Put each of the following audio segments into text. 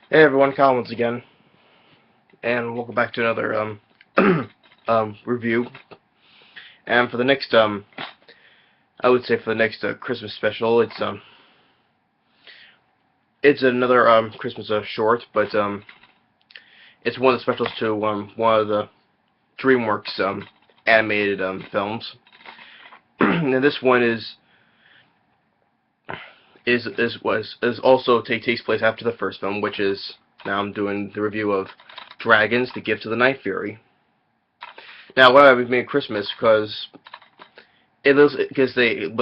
Hey everyone, Colin once again, and welcome back to another review. And for the next I would say for the next Christmas special, it's another Christmas short, but it's one of the specials to one of the DreamWorks animated films. And this one is also takes place after the first film, which is now I'm doing the review of Dragons: The Gift of the Night Fury. Now, why we made Christmas? Because they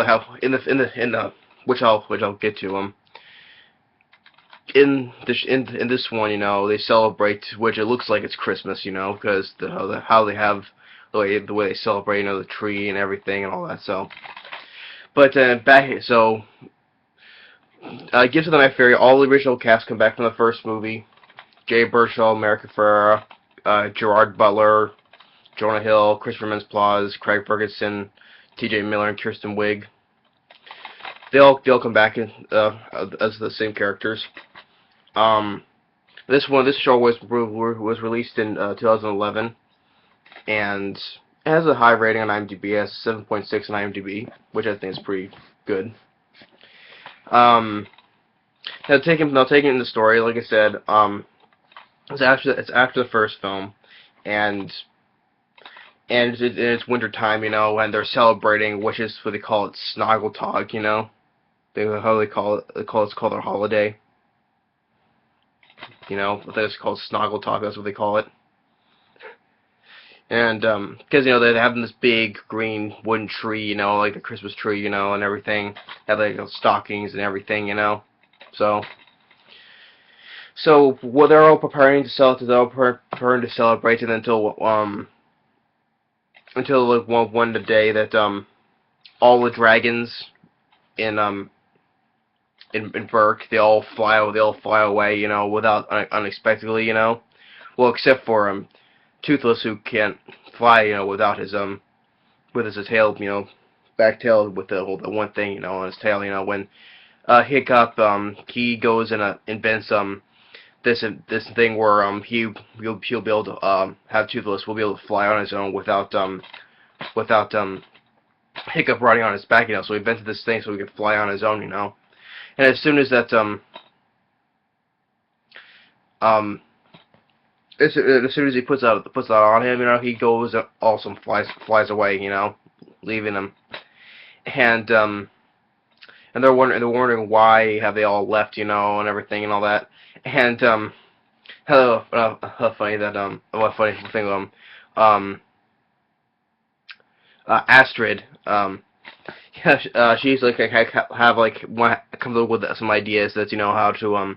have in the which I'll get to in this one, they celebrate, which it looks like it's Christmas, because how they have the way they celebrate, the tree and everything and all that. So, but Gifts of the Night Fairy, all the original cast come back from the first movie. Jay Baruchel, America Ferrera, Gerard, Butler, Jonah Hill, Christopher Mintz-Plasse, Craig Ferguson, T.J. Miller, and Kristen Wiig. They'll come back as the same characters. This show was released in 2011, and it has a high rating on IMDb. It has 7.6 on IMDb, which I think is pretty good. Now taking in the story, like I said, it's after the first film, and it's winter time, and they're celebrating, which is what they call it, Snoggletog, how they call it. It's called their holiday. I think it's called Snoggletog. That's what they call it. And because they're having this big green wooden tree, like the Christmas tree, and everything. Have like stockings and everything, So what they're all preparing to celebrate, and until like one day that all the dragons in Burke, they all fly away, without unexpectedly, well, except for Toothless, who can't fly, without his with his tail, back tail with the one thing, on his tail, when Hiccup, he goes and invents this thing where he'll be able to have Toothless will be able to fly on his own without Hiccup riding on his back, so he invented this thing so he could fly on his own, And as soon as that as soon as he puts that on him, he goes awesome flies away, leaving him. And they're wondering why have they all left, and everything and all that. And how funny that what funny thing Astrid she's like have like comes up with some ideas that how to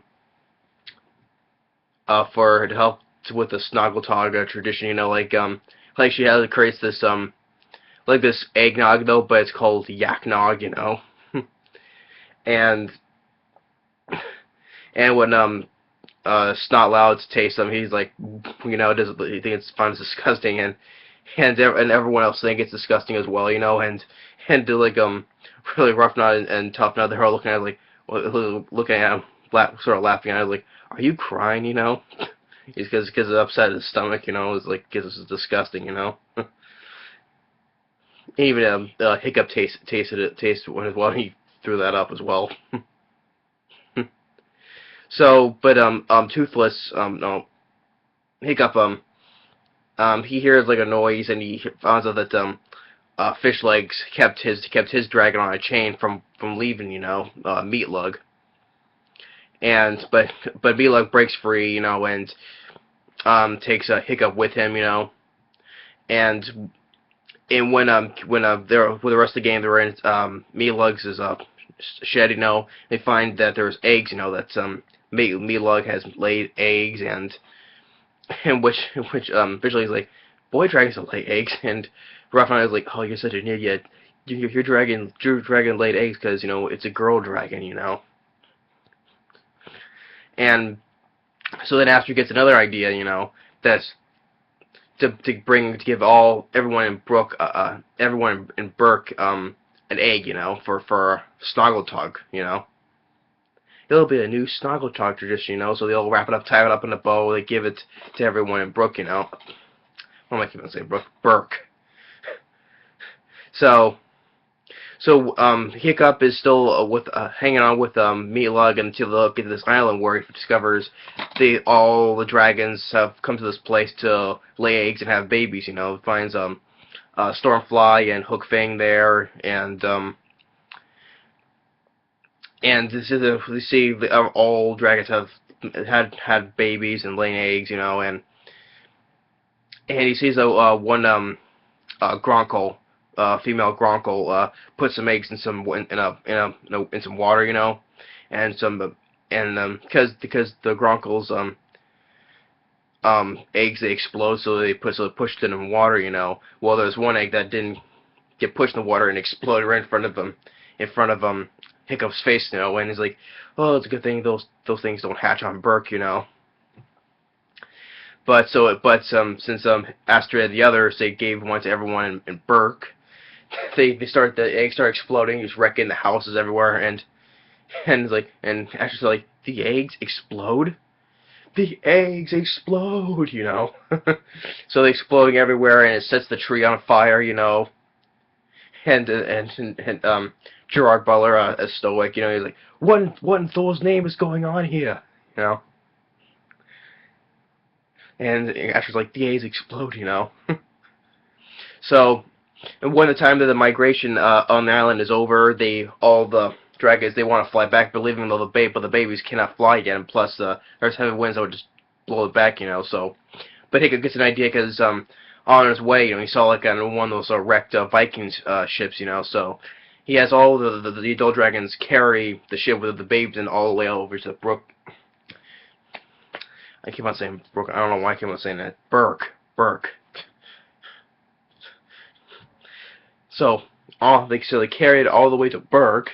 for her to help with the Snoggletog tradition, like she creates this like this eggnog though, but it's called yaknog, and when Snot Loud tastes them, he's like, doesn't he think finds disgusting, and everyone else think it's disgusting as well, and to like really rough nut and tough nut, they're all looking at it like looking at him, sort of laughing at him, like, are you crying, He's because it's upset his stomach, it's like because it's disgusting, Even Hiccup tasted it as well. He threw that up as well. So, but Toothless, no, Hiccup, he hears like a noise, and he finds out that Fish Legs kept his dragon on a chain from leaving, Meatlug. And but Meatlug breaks free, and takes a Hiccup with him, and when they're with the rest of the game, they're in Meatlug's shed, they find that there's eggs, that's Meatlug has laid eggs, and which visually is like, boy dragons don't lay eggs, and Raphael is like, oh, you're such an idiot. Your dragon laid eggs because it's a girl dragon, and so then Astrid gets another idea, that's to give everyone in Burke an egg, for Snoggletog, it'll be a new Snuggle Talk tradition, you know. So they'll wrap it up, tie it up in a bow, they give it to everyone in Brook, you know. What am I keeping saying? Burke. So Hiccup is still hanging on with Meatlug until they get to this island where he discovers all the dragons have come to this place to lay eggs and have babies. You know, finds Stormfly and Hook Fang there, and we see all dragons have had babies and laying eggs. You know, and he sees one Gronkle. Female Gronkle put some eggs in some water, you know, and because the Gronkle's eggs, they explode, so they pushed it in water, you know. Well, there's one egg that didn't get pushed in the water and exploded right in front of Hiccup's face, you know. And he's like, oh, it's a good thing those things don't hatch on Burke, you know. But since Astrid and the others, they gave one to everyone in Burke. The eggs start exploding, just wrecking the houses everywhere, and Astrid's like, the eggs explode? The eggs explode, you know. So they're exploding everywhere, and it sets the tree on fire, you know. And Gerard Butler, as stoic, you know, he's like, what in Thor's name is going on here, you know. And Astrid's like, the eggs explode, you know. So. And when the time that the migration on the island is over, all the dragons, they want to fly back, believing though the babies cannot fly again. And plus, there's heavy winds that would just blow it back, you know. So, but Hiccup gets an idea because on his way, you know, he saw like one of those wrecked Vikings ships, you know. So he has all the adult dragons carry the ship with the babies and all the way over to Brook. I keep on saying Brook. I don't know why I keep on saying that. Burke. So they carried it all the way to Burke,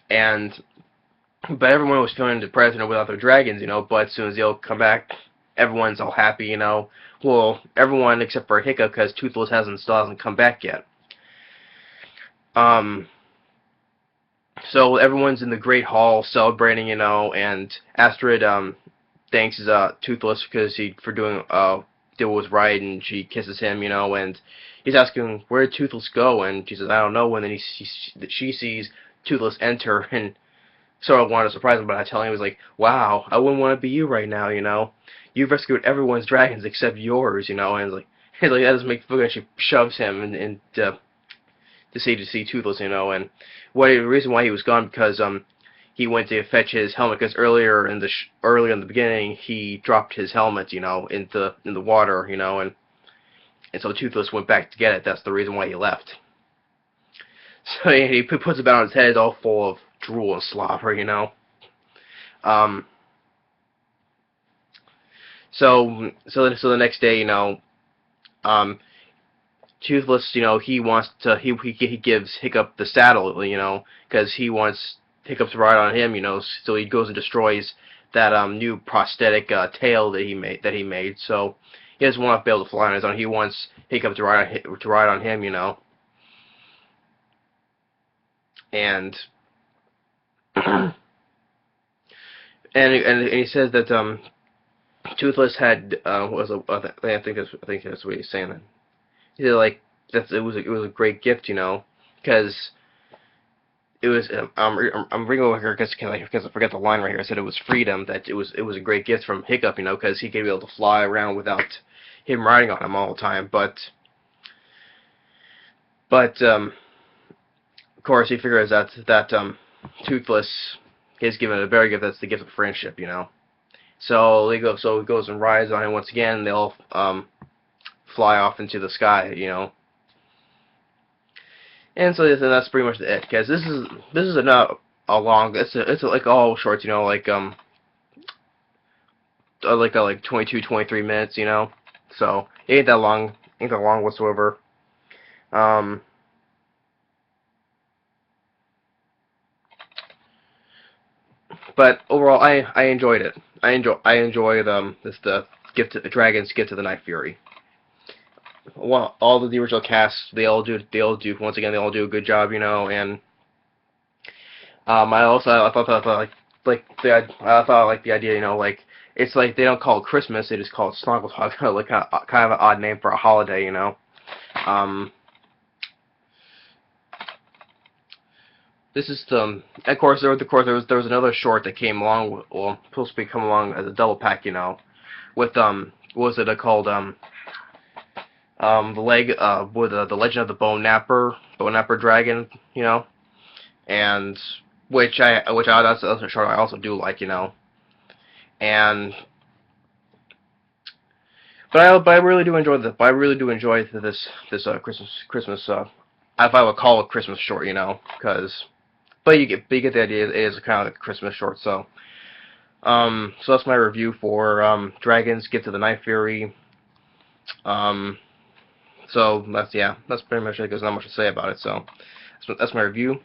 but everyone was feeling depressed, you know, without their dragons, you know. But as soon as they'll come back, everyone's all happy, you know. Well, everyone except for Hiccup, because Toothless still hasn't come back yet. So everyone's in the Great Hall celebrating, you know, and Astrid thanks Toothless for doing did what was right, and she kisses him, you know, and he's asking, where did Toothless go? And she says, I don't know. And then she sees Toothless enter, and sort of wanted to surprise him by telling him, he was like, wow, I wouldn't want to be you right now, you know. You've rescued everyone's dragons except yours, you know. And that doesn't make fun. She shoves him and to see Toothless, you know. And the reason why he was gone, because he went to fetch his helmet, because earlier in the beginning he dropped his helmet, you know, in the water, you know, and so Toothless went back to get it. That's the reason why he left. So he puts it on his head, all full of drool and slobber, you know. So the next day, you know, Toothless, you know, he gives Hiccup the saddle, you know, because he wants Hiccup to ride on him, you know. So he goes and destroys that new prosthetic tail that he made. So he doesn't want to be able to fly on his own. He wants Hiccup to ride on him, you know. And and he says that Toothless had I think that's what he's saying. He said, like, it was a great gift, you know, because it was I'm reading over here because I forget the line right here. I said it was freedom, that it was a great gift from Hiccup, you know, because he could be able to fly around without him riding on him all the time. But of course he figures that Toothless is given a very gift. That's the gift of friendship, you know. So he goes and rides on him once again. They all fly off into the sky, you know. And so that's pretty much it, because this is not a long. It's like all shorts, you know, like 22, 23 minutes, you know. So it ain't that long whatsoever. But overall, I enjoyed it. I enjoy the Dragons Gift to the Night Fury. Well, all the original cast, they all do once again, they all do a good job, you know. And I thought I thought I liked the idea, you know, like it's like they don't call it Christmas, they just call it Snuggletog, like kind of an odd name for a holiday, you know. This is the, of course, there was another short that came along, well, supposed to be come along as a double pack, you know, with what was it called, the leg, with the Legend of the Bone Napper Dragon, you know, and that's a short I also do like, you know, and but I really do enjoy this. But I really do enjoy this Christmas if I would call it Christmas short, you know, because but you get the idea. It is kind of like a Christmas short, so. So that's my review for Dragons Get to the Night Fury. So that's pretty much it. There's not much to say about it. So that's my review.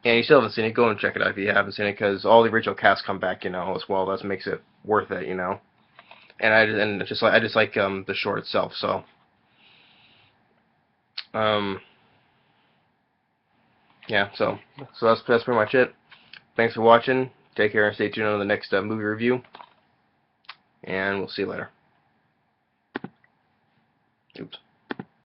And you still haven't seen it, go and check it out if you haven't seen it, because all the original cast come back, you know, as well. That makes it worth it, you know. And I just like the short itself. So yeah. So that's pretty much it. Thanks for watching. Take care and stay tuned on the next movie review. And we'll see you later. Oops.